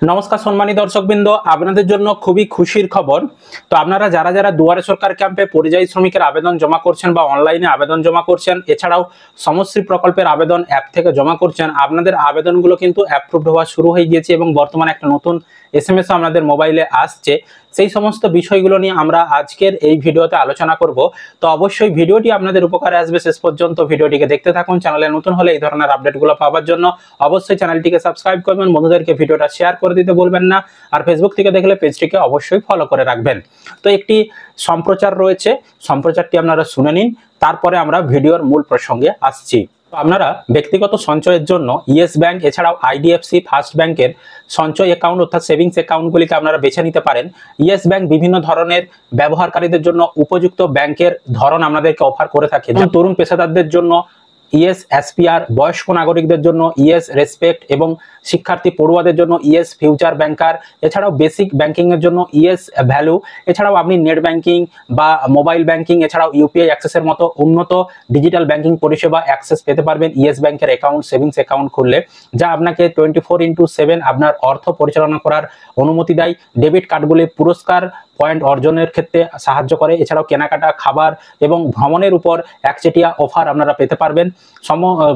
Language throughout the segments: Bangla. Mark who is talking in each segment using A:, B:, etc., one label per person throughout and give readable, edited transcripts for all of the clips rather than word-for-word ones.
A: নমস্কার সম্মানী দর্শকবৃন্দ, আপনাদের জন্য খুবই খুশির খবর। তো আপনারা যারা যারা দুয়ারে সরকার ক্যাম্পে পরিযায়ী শ্রমিকের আবেদন জমা করছেন বা অনলাইনে আবেদন জমা করছেন, এছাড়াও সমশ্রী প্রকল্পের আবেদন অ্যাপ থেকে জমা করছেন, আপনাদের আবেদনগুলো কিন্তু অ্যাপ্রুভড হওয়া শুরু হয়ে গিয়েছে এবং বর্তমানে একটা নতুন এসএমএস আপনাদের মোবাইলে আসছে। সেই সমস্ত বিষয়গুলো নিয়ে আমরা আজকের এই ভিডিওতে আলোচনা করব। তো অবশ্যই ভিডিওটি আপনাদের উপকারে আসবে, শেষ পর্যন্ত ভিডিওটিকে দেখতে থাকুন। চ্যানেলে নতুন হলে এই ধরনের আপডেটগুলো পাওয়ার জন্য অবশ্যই চ্যানেলটিকে সাবস্ক্রাইব করবেন, বন্ধুদেরকে ভিডিওটা শেয়ার করে দিতে বলবেন না, আর ফেসবুক থেকে দেখলে পেজটিকে অবশ্যই ফলো করে রাখবেন। তো একটি সম্প্রচার রয়েছে, সম্প্রচারটি আপনারা শুনে নিন, তারপরে আমরা ভিডিওর মূল প্রসঙ্গে আসছি। আপনারা ব্যক্তিগত সঞ্চয়ের জন্য ইয়েস ব্যাংক এছাড়াও আইডিএফসি ফার্স্ট ব্যাংকের সঞ্চয় অ্যাকাউন্ট অর্থাৎ সেভিংস অ্যাকাউন্টগুলিকে আপনারা বেছে নিতে পারেন। ইয়েস ব্যাংক বিভিন্ন ধরনের ব্যবহারকারীদের জন্য উপযুক্ত ব্যাংকের ধরন আপনাদেরকে অফার করে থাকে, যেমন তরুণ পেশাদারদের জন্য ইয়েস এসপিআর, বয়স্ক নাগরিকদের জন্য ইয়েস রেসপেক্ট এবং শিক্ষার্থী পড়ুয়াদের জন্য ইয়েস ফিউচার ব্যাংকার, এছাড়াও বেসিক ব্যাংকিং এর জন্য ইয়েস ভ্যালু। এছাড়াও আপনি নেট ব্যাংকিং বা মোবাইল ব্যাংকিং এছাড়াও ইউপিআই অ্যাক্সেসের মতো উন্নত ডিজিটাল ব্যাংকিং পরিষেবা অ্যাক্সেস পেতে পারবেন ইয়েস ব্যাংকের অ্যাকাউন্ট সেভিংস অ্যাকাউন্ট খুললে, যা আপনাকে 24/7 আপনার অর্থ পরিচালনা করার অনুমতি দেয়। ডেবিট কার্ডগুলি পুরস্কার পয়েন্ট অর্জনের ক্ষেত্রে সাহায্য করে, এছাড়াও কেনাকাটা, খাবার এবং ভ্রমণের উপর একচেটিয়া অফার আপনারা পেতে পারবেন।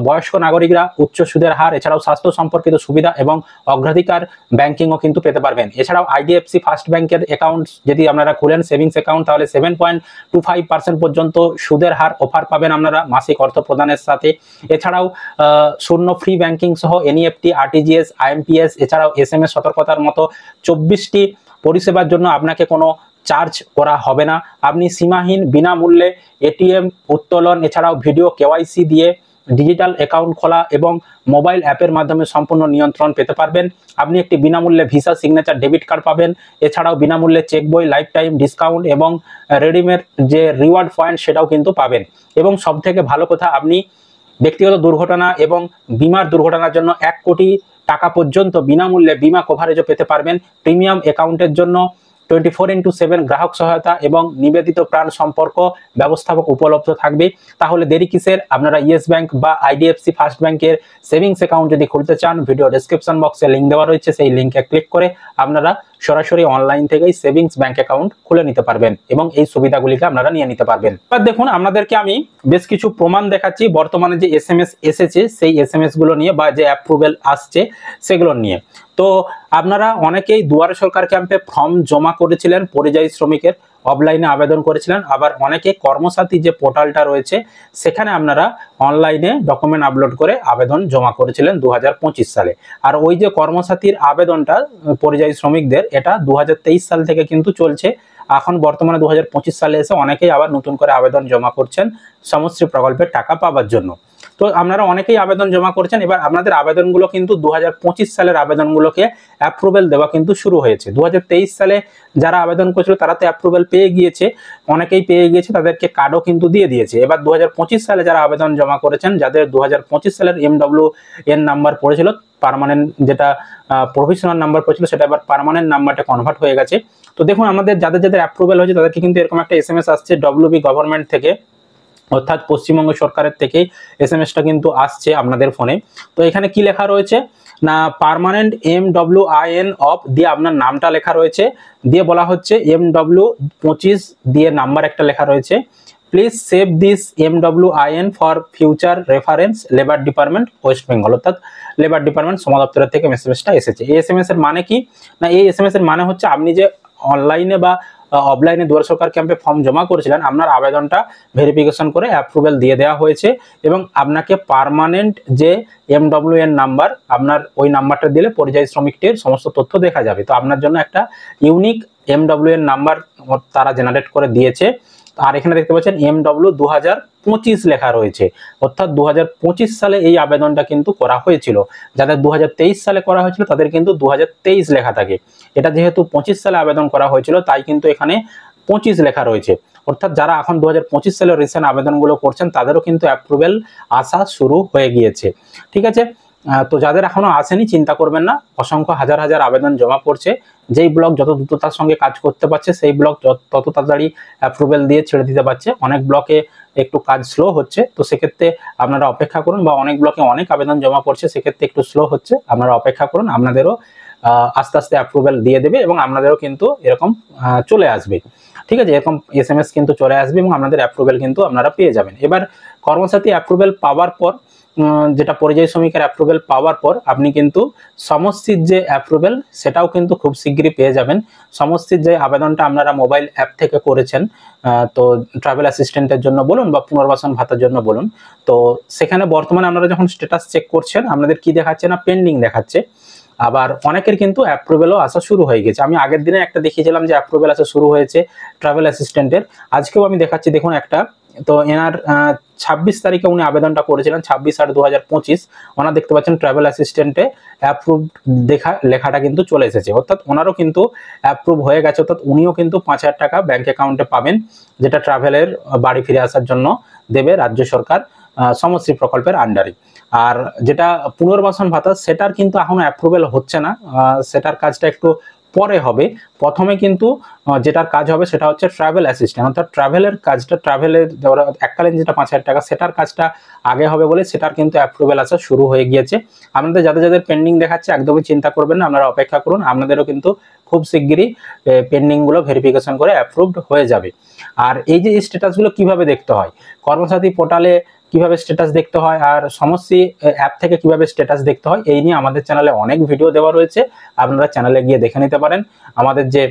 A: বয়স্ক নাগরিকরা উচ্চ সুদের হার এছাড়াও স্বাস্থ্য সম্পর্কিত সুবিধা এবং অগ্রাধিকার ব্যাংকিংও কিন্তু পেতে পারবেন। এছাড়াও আইডিএফসি ফার্স্ট ব্যাংকের অ্যাকাউন্ট যদি আপনারা খুলেন সেভিংস অ্যাকাউন্ট, তাহলে 7.25% পর্যন্ত সুদের হার অফার পাবেন আপনারা মাসিক অর্থ প্রদানের সাথে। এছাড়াও শূন্য ফ্রি ব্যাংকিং সহ এনইএফটি, আরটিজিএস, আইএমপিএস এছাড়াও এসএমএস সতর্কতার মতো 24টি পরিষেবার জন্য আপনাকে কোনো চার্জ করা হবে না। আপনি সীমাহীন বিনামূল্যে এটিএম উত্তোলন এছাড়াও ভিডিও কেওয়াইসি দিয়ে ডিজিটাল অ্যাকাউন্ট খোলা এবং মোবাইল অ্যাপের মাধ্যমে সম্পূর্ণ নিয়ন্ত্রণ পেতে পারবেন। আপনি একটি বিনামূল্যে ভিসা সিগনেচার ডেবিট কার্ড পাবেন, এছাড়াও বিনামূল্যে চেক বই, লাইফ টাইম ডিসকাউন্ট এবং রেডিমেড যে রিওয়ার্ড পয়েন্ট সেটাও কিন্তু পাবেন। এবং সবথেকে ভালো কথা, আপনি ব্যক্তিগত দুর্ঘটনা এবং বিমার দুর্ঘটনার জন্য 1 কোটি টাকা পর্যন্ত বিনামূল্যে বিমা কভারেজও পেতে পারবেন। প্রিমিয়াম অ্যাকাউন্টের জন্য 24/7 গ্রাহক সহায়তা এবং নিবেদিত প্রাণ সম্পর্ক ব্যবস্থাপক উপলব্ধ থাকবে। তাহলে দেরি কিসের? আপনারা ইয়েস ব্যাংক বা আইডিএফসি ফার্স্ট ব্যাংকের সেভিংস অ্যাকাউন্ট যদি খুলতে চান, ভিডিও ডেসক্রিপশন বক্সে লিঙ্ক দেওয়া রয়েছে, সেই লিঙ্কে ক্লিক করে আপনারা সরাসরি অনলাইন থেকেই সেভিংস ব্যাংক অ্যাকাউন্ট খুলে নিতে পারবেন এবং এই সুবিধাগুলিকে আপনারা নিয়ে নিতে পারবেন। এবার দেখুন, আপনাদেরকে আমি বেশ কিছু প্রমাণ দেখাচ্ছি বর্তমানে যে এসএমএস এসেছে সেই এসএমএস গুলো নিয়ে বা যে অ্যাপ্রুভেল আসছে সেগুলো নিয়ে। তো আপনারা অনেকেই দুয়ারে সরকার ক্যাম্পে ফর্ম জমা করেছিলেন, পরিযায়ী শ্রমিকের অফলাইনে আবেদন করেছিলেন, আবার অনেকে কর্মসাথী যে পোর্টালটা রয়েছে সেখানে আপনারা অনলাইনে ডকুমেন্ট আপলোড করে আবেদন জমা করেছিলেন 2025 সালে। আর ওই যে কর্মসাথীর আবেদনটা পরিযায়ী শ্রমিকদের, এটা 2023 সাল থেকে কিন্তু চলছে। এখন বর্তমানে 2025 সালে এসে অনেকেই আবার নতুন করে আবেদন জমা করছেন সমশ্রী প্রকল্পের টাকা পাওয়ার জন্য। তো আপনারা অনেকেই আবেদন জমা করছেন। এবার আপনাদের আবেদনগুলো কিন্তু 2025 সালের আবেদনগুলোকে অ্যাপ্রুভেল দেওয়া কিন্তু শুরু হয়েছে। 2023 সালে যারা আবেদন করেছিল তারা তো অ্যাপ্রুভেল পেয়ে গিয়েছে, অনেকেই পেয়ে গিয়েছে, তাদেরকে কার্ডও কিন্তু দিয়ে দিয়েছে। এবার 2025 সালে যারা আবেদন জমা করেছেন, যাদের 2025 সালের MWN নাম্বার পড়েছিল, পার্মানেন্ট যেটা প্রফেশনাল নাম্বার পড়েছিল সেটা এবার পার্মানেন্ট নাম্বারটা কনভার্ট হয়ে গেছে। তো দেখুন, আমাদের যাদের যাদের অ্যাপ্রুভেল হয়েছে তাদেরকে কিন্তু এরকম একটা এসএমএস আসছে WB গভর্নমেন্ট থেকে, অর্থাৎ পশ্চিমবঙ্গ সরকারের থেকেই এসএমএসটা কিন্তু আসছে আপনাদের ফোনে। তো এখানে কি লেখা রয়েছে না, পার্মানেন্ট MWIN অফ দিয়ে আপনার নামটা লেখা রয়েছে, দিয়ে বলা হচ্ছে MW25 দিয়ে নাম্বার একটা লেখা রয়েছে। Please save this MWIN for future reference, labour department West Bengal. অর্থাৎ লেবার ডিপার্টমেন্ট শ্রম দপ্তরের থেকে এসএমএসটা এসেছে। এই এসএমএস এর মানে কি না, এই এসএমএস এর মানে হচ্ছে আপনি যে অনলাইনে বা অফলাইনে দুয়ারে সরকার ক্যাম্পে ফর্ম জমা করেছিলেন, আপনার আবেদনটা ভেরিফিকেশন করে অ্যাপ্রুভেল দিয়ে দেওয়া হয়েছে এবং আপনাকে পার্মানেন্ট যে MWN নাম্বার, আপনার ওই নাম্বারটা দিলে পরিযায়ী শ্রমিকটির সমস্ত তথ্য দেখা যাবে। তো আপনার জন্য একটা ইউনিক MWN নাম্বার তারা জেনারেট করে দিয়েছে। আর এখানে দেখতে পাচ্ছেন MW 2025 লেখা রয়েছে, অর্থাৎ 2025 সালে এই আবেদনটা কিন্তু করা হয়েছিল। যাদের 2023 সালে করা হয়েছিল তাদের কিন্তু 2023 লেখা থাকে। এটা যেহেতু 25 সালে আবেদন করা হয়েছিল তাই কিন্তু এখানে 25 লেখা রয়েছে। অর্থাৎ যারা এখন 2025 সালের রিসেন্ট আবেদনগুলো করছেন তাদেরও কিন্তু অ্যাপ্রুভেল আসা শুরু হয়ে গিয়েছে। ঠিক আছে, তো যাদের এখনো আসেনি চিন্তা করবেন না, অসংখ্য হাজার হাজার আবেদন জমা পড়ছে। যেই ব্লক যত দ্রুততার সঙ্গে কাজ করতে পারছে সেই ব্লক তত তাড়াতাড়ি অ্যাপ্রুভেল দিয়ে ছেড়ে দিতে পারছে। অনেক ব্লকে একটু কাজ স্লো হচ্ছে, তো সেক্ষেত্রে আপনারা অপেক্ষা করুন, বা অনেক ব্লকে অনেক আবেদন জমা পড়ছে সেক্ষেত্রে একটু স্লো হচ্ছে, আপনারা অপেক্ষা করুন, আপনাদেরও আস্তে আস্তে অ্যাপ্রুভাল দিয়ে দেবে এবং আপনাদেরও কিন্তু এরকম চলে আসবে। ঠিক আছে, এরকম SMS কিন্তু চলে আসবে এবং আপনাদের অ্যাপ্রুভাল কিন্তু আপনারা পেয়ে যাবেন। এবার কর্মসাথী অ্যাপ্রুভাল পাওয়ার পর যেটা পরিযায়ী শ্রমিকের অ্যাপ্রুভাল পাওয়ার পর আপনি কিন্তু সমষ্টির যে অ্যাপ্রুভাল সেটাও কিন্তু খুব শিগগিরই পেয়ে যাবেন। সমষ্টির যে আবেদনটা আপনারা মোবাইল অ্যাপ থেকে করেছেন, তো ট্রাভেল অ্যাসিস্ট্যান্টের জন্য বলুন বা পুনর্বাসন ভাতার জন্য বলুন, তো সেখানে বর্তমানে আপনারা যখন স্ট্যাটাস চেক করছেন আপনাদের কি দেখাচ্ছে না পেন্ডিং দেখাচ্ছে। আবার অনেকের কিন্তু অ্যাপ্রুভেলও আসা শুরু হয়ে গেছে। আমি আগের দিনে একটা দেখিয়েছিলাম যে অ্যাপ্রুভেল আসা শুরু হয়েছে ট্রাভেল অ্যাসিস্ট্যান্টের, আজকেও আমি দেখাচ্ছি দেখুন একটা। তো এনার 26 তারিখে উনি আবেদনটা করেছিলেন, 26/8/2025। ওনার দেখতে পাচ্ছেন ট্রাভেল অ্যাসিস্ট্যান্টে অ্যাপ্রুভ লেখাটা কিন্তু চলে এসেছে, অর্থাৎ ওনারও কিন্তু অ্যাপ্রুভ হয়ে গেছে, অর্থাৎ উনিও কিন্তু 5,000 টাকা ব্যাংক অ্যাকাউন্টে পাবেন, যেটা ট্রাভেলের বাড়ি ফিরে আসার জন্য দেবে রাজ্য সরকার সমশ্রী প্রকল্পের আন্ডারে। আর যেটা পুনর্বাসন ভাতা সেটার কিন্তু এখনো অ্যাপ্রুভেল হচ্ছে না, সেটার কাজটা একটু পরে হবে। প্রথমে কিন্তু যেটার কাজ হবে সেটা হচ্ছে ট্রাভেল অ্যাসিস্ট্যান্ট, অর্থাৎ ট্রাভেলের কাজটা, ট্রাভেলের এককালীন যেটা 5,000 টাকা সেটার কাজটা আগে হবে বলে সেটার কিন্তু অ্যাপ্রুভেল আসা শুরু হয়ে গিয়েছে। আপনাদের যাদের যাদের পেন্ডিং দেখাচ্ছে একদমই চিন্তা করবেন না, আপনারা অপেক্ষা করুন, আপনাদেরও কিন্তু খুব শিগগিরই পেন্ডিংগুলো ভেরিফিকেশন করে অ্যাপ্রুভড হয়ে যাবে। আর এই যে স্ট্যাটাসগুলো কিভাবে দেখতে হয়, কর্মসাথী পোর্টালে কিভাবে স্ট্যাটাস দেখতে হয় আর সমষ্টি অ্যাপ থেকে কিভাবে স্ট্যাটাস দেখতে হয়, এই নিয়ে আমাদের চ্যানেলে অনেক ভিডিও দেওয়া রয়েছে, আপনারা চ্যানেলে গিয়ে দেখে নিতে পারেন। আমাদের যে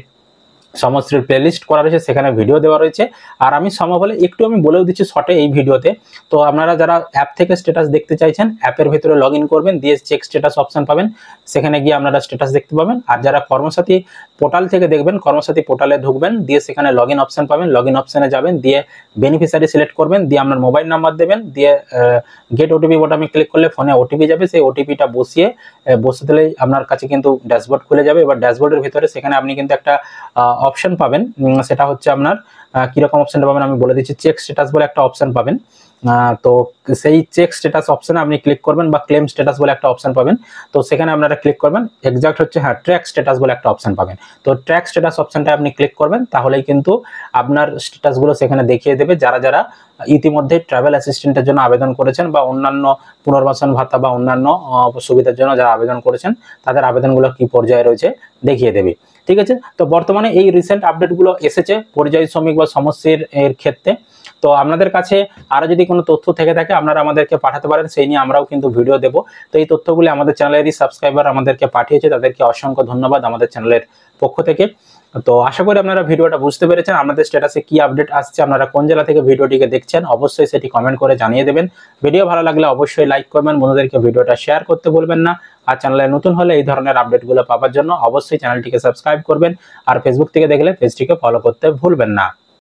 A: সমষ্টির প্লেলিস্ট করা রয়েছে সেখানে ভিডিও দেওয়া রয়েছে। আর আমি সম্ভব হলে একটু আমি বলেও দিচ্ছি শর্টে এই ভিডিওতে। তো আপনারা যারা অ্যাপ থেকে স্ট্যাটাস দেখতে চাইছেন অ্যাপের ভিতরে লগ ইন করবেন, দিয়ে চেক স্ট্যাটাস অপশন পাবেন, সেখানে গিয়ে আপনারা স্ট্যাটাস দেখতে পাবেন। আর যারা কর্মসাথী পোর্টাল থেকে দেখবেন, কর্মসাথী পোর্টালে ঢুকবেন, দিয়ে সেখানে লগ ইন অপশন পাবেন, লগ ইন অপশনে যাবেন, দিয়ে বেনিফিশিয়ারি সিলেক্ট করবেন, দিয়ে আপনার মোবাইল নাম্বার দেবেন, দিয়ে গেট ওটিপি বোতামে ক্লিক করলে ফোনে ওটিপি যাবে, সেই ওটিপিটা বসে দিলেই আপনার কাছে কিন্তু ড্যাশবোর্ড খুলে যাবে। এবার ড্যাশবোর্ডের ভিতরে সেখানে আপনি কিন্তু একটা অপশন পাবেন, সেটা হচ্ছে আপনার কিরকম অপশনটা পাবেন আমি বলে দিচ্ছি, চেক স্ট্যাটাস বলে একটা অপশন পাবেন। তো সেই চেক স্ট্যাটাস অপশনে আপনি ক্লিক করবেন বা ক্লেম স্ট্যাটাস বলে একটা অপশন পাবেন, তো সেখানে আপনারা ক্লিক করবেন, এক্সাক্ট হচ্ছে ট্র্যাক স্ট্যাটাস বলে একটা অপশন পাবেন। তো ট্র্যাক স্ট্যাটাস অপশনটা আপনি ক্লিক করবেন, তাহলেই কিন্তু আপনার স্ট্যাটাসগুলো সেখানে দেখিয়ে দেবে। যারা যারা ইতিমধ্যে ট্রাভেল অ্যাসিস্ট্যান্টের জন্য আবেদন করেছেন বা অন্যান্য পুনর্বাসন ভাতা বা অন্যান্য সুবিধার জন্য যারা আবেদন করেছেন তাদের আবেদনগুলো কি পর্যায়ে রয়েছে দেখিয়ে দেবে। ঠিক আছে, তো বর্তমানে এই রিসেন্ট আপডেটগুলো এসেছে পরিযায়ী শ্রমিক বা সমষ্টির এর ক্ষেত্রে। তো আপনাদের কাছে আরো যদি কোনো তথ্য থেকে থাকে আপনারা আমাদেরকে পাঠাতে পারেন, সেই নিয়ে আমরাও কিন্তু ভিডিও দেব। তো এই তথ্যগুলি আমাদের চ্যানেলেরই সাবস্ক্রাইবার আমাদেরকে পাঠিয়েছে, তাদেরকে অসংখ্য ধন্যবাদ আমাদের চ্যানেলের পক্ষ থেকে। তো আশা করি আপনারা ভিডিওটা বুঝতে পেরেছেন, আপনাদের স্ট্যাটাসে কি আপডেট আসছে, আপনারা কোন জেলা থেকে ভিডিওটিকে দেখছেন অবশ্যই সেটি কমেন্ট করে জানিয়ে দেবেন। ভিডিও ভালো লাগলে অবশ্যই লাইক করবেন, বন্ধুদেরকে ভিডিওটা শেয়ার করতে ভুলবেন না। আর চ্যানেলে নতুন হলে এই ধরনের আপডেটগুলো পাওয়ার জন্য অবশ্যই চ্যানেলটিকে সাবস্ক্রাইব করবেন, আর ফেসবুক থেকে দেখলে পেজটিকে ফলো করতে ভুলবেন না।